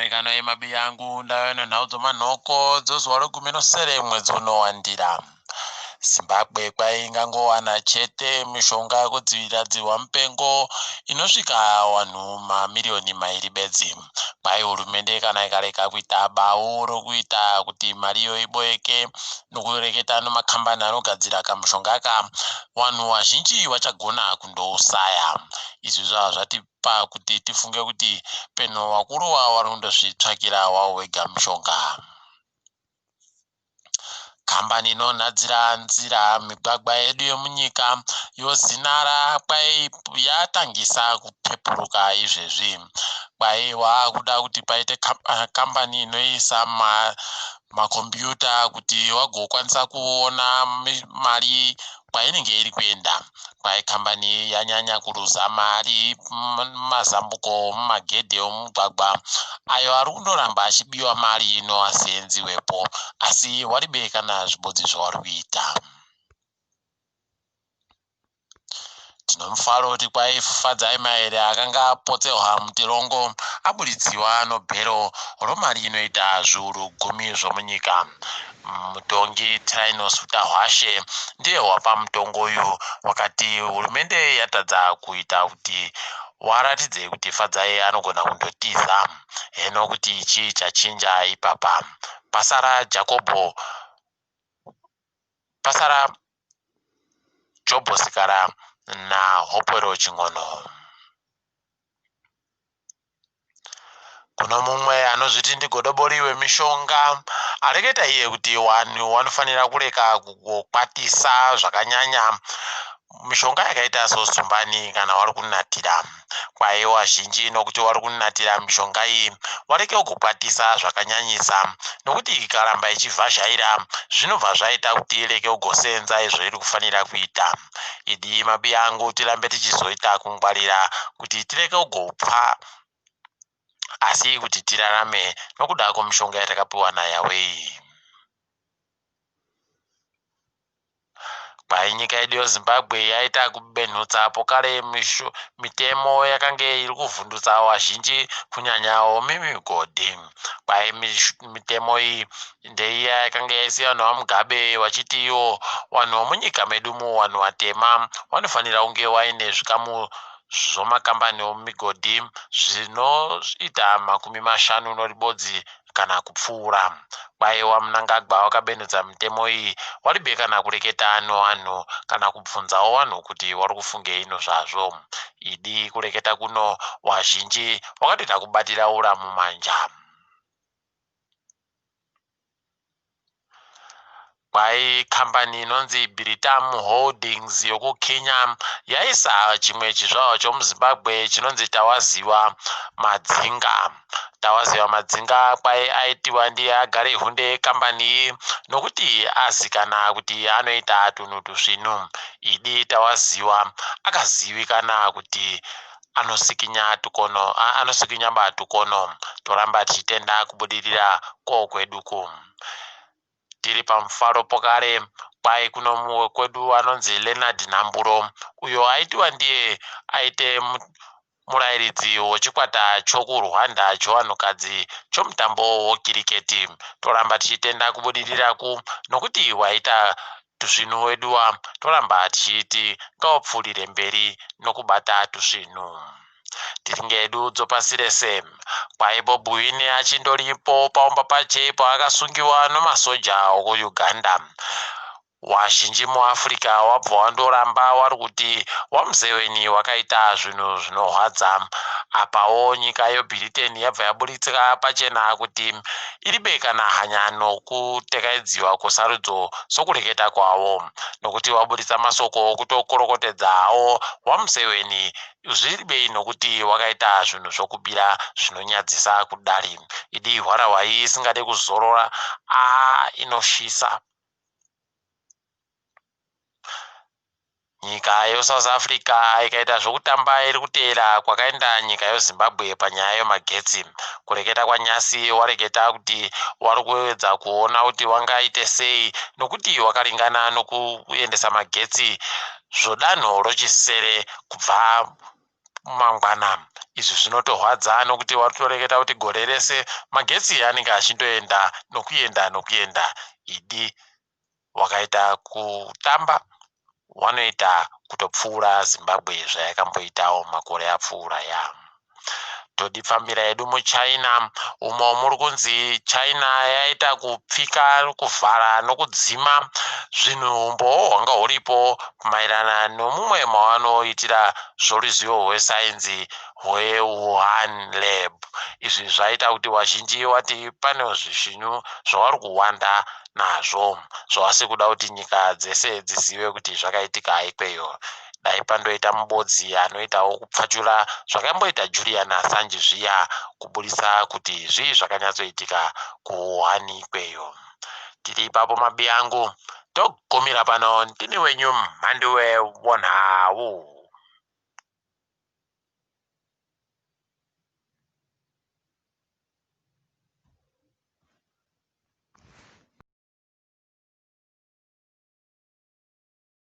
ikano mabi yangu ndayo nhaudzo manhoko dzozuva regumi nosere mwedzi unowandira. Zimbabwe kwaingangowana chete mishonga yekudzivirira dzihwa mupengo inosvika vanhu mamiriyoni mairi bedzi. Kwai hurumende kana ikareka kuita bau rokuita kuti mariyo iboyeke nokureketa nemakambani anogadzira kamushonga aka, vanhu vazhinji vachagona kundousaya. Izvi zvava zvatipa kuti tifunge kuti penho vakuru vavo vari kundozvitsvakira wavo wega mushonga. Kambani inonhadzira nzira migwagwa yedu yemunyika yozinara kwai yatangisa kupepuruka izvezvi. Kwai waakuda kuti paite kambani inoisa makombiyuta kuti vagokwanisa kuona mari kwainenge iri kuenda. Kwai kambani yanyanya kuruza mari mumazambuko mumagedhe omugwagwa ayo ari kundoramba achibiwa mari inoasenziwepo, asi waribe kana zvibodzi zvavari kuita. Tinomufaro kuti kwai Fadzai Maere akanga apotsewa mutirongo aburidziwa nobhero romari inoita zviuru 10 zvomunyika. Mutongi Tyrannus Utahwashe ndiye wapa mutongo uyu, wakati hurumende yatadza kuita kuti waratidze kuti Fadzai anogona kundotiza. Heno kuti ichi chachinja ipapa. Pasara Jobho Sikara naHopwero Chingono. Kuno mumwe anozviti ndigodobori wemishonga areketa iye kuti vanhu vanofanira kureka kukwatisa zvakanyanya mishonga yakaita sozumbani kana vari kunatira. Kwai vazhinji nokuti vari kunatira mishonga iyi vareke kukwatisa zvakanyanyisa, nokuti ikaramba ichivhazhaira zvinobva zvaita kuti ireke kugosenza izvo iri kufanira kuita. Idi mabi yangu tirambe tichizoita kungwarira kuti tireke kugopfa asi kuti tirarame nokuda kwemishonga yatakapiwa naYahweh. Kwai nyika yedu yeZimbabwe yaita kubenhutsa pokare mitemo yakanga iri kuvhundutsa vazhinji kunyanya mimigodhi. Kwai mitemo iyi ndeiya yakanga yaisiya vanhu vaMugabe vachiti ivo vanhu vomunyika medumo, vanhu vatema vanofanira kunge vaine zvikamu zvomakambani omumigodhi zvinoita 50 noribodzi kana kupfuura. Kwai waMnangagwa wakabenhutsa mitemo iyi waribe kana kureketa nevanhu kana kubvunzawo vanhu kuti vari kufungei zvazvo. Idi kureketa kuno wazhinji wakatoita kubatira ura mumanja. Kwai kambani inonzi Britam Holdings yokuKenya yaisa chimwe chizvarwa chomuZimbabwe chinonzi Tawaziwa Madzinga. Tawaziwa Madzinga kwai aitiwa ndiye agare hunde kambani iyi nokuti azikana kuti anoita tunhu tusvinu. Idi Tawaziwa akazivikana kuti anosikinya batukono. Toramba tichitenda kubudirira kweduku. Tiri pamufaro pokare kwai kuno mumwe kwedu anonzi Leonard Nhamburo, uyo aitiwa ndiye aite murairidzi wechikwata chokuRwanda chovanhukadzi chomutambo wekiriketi. Toramba tichitenda kubudiriraku nokuti waita tusvinu weduwa, toramba tichiti ngaupfuurire mberi nokubata tusvinu. Tiringe hedu dzopasi rese. Kwai Bobi Wine achindoripo paumba pache paakasungiwa nemasoja okuUganda. Wazhinji muAfrica wabva wandoramba vari kuti waMuseveni wakaita zvinhu zvinorwadza. Apawo nyika yeBritain yabva yaburitsika pachena kuti iribe kana hanya nokutekaidziwa kwesarudzo sokureketa kwavo, nokuti waburitsa masoko okutokorokotedzawo waMuseveni zviribei nokuti wakaita zvinhu zvokubira zvinonyadzisa kudari. Idi hwarawai isingade kuzorora inoshisa. Nyika yeSouth Africa ikaita zvokutamba iri kuteera kwakaenda nyika yeZimbabwe panyaya yemagetsi. Kureketa kwaNyasi wareketa kuti wari kuedza kuona kuti wangaite sei nokuti wakaringana nokuendesa magetsi zvodanho rochisere kubva mangwana. izvi zvinotorwadza nokuti watoreketa kuti gore rese magetsi anenge achindoenda nokuenda idi wakaita kutamba wanoita kutopfuura Zimbabwe zvayakamboitawo makore apfuura ya. Todifambira edu muChina umo muri kunzi China yaita kupfika kuvhara nokudzima zvinhumbo hwanga huripo maererano nomumwe mavanoitira zvoruzivo rwesainzi hweWuhan Lab. Izvi zvaita kuti vazhinji vati pane zvinhu zvavari kuwanda nazvo zvavasi kuda kuti nyika dzese dzizive kuti zvakaitika ikweyo. Dai pandoita mubodzi anoitawo kupfachura zvakamboita Julian Assange zviya kubudisa kuti zvii zvakanyatsoitika kuWuhan ikweyo. Tiri ipapo mabiyangu togumira pano ndini wenyu Mhandiwe Wonhawu.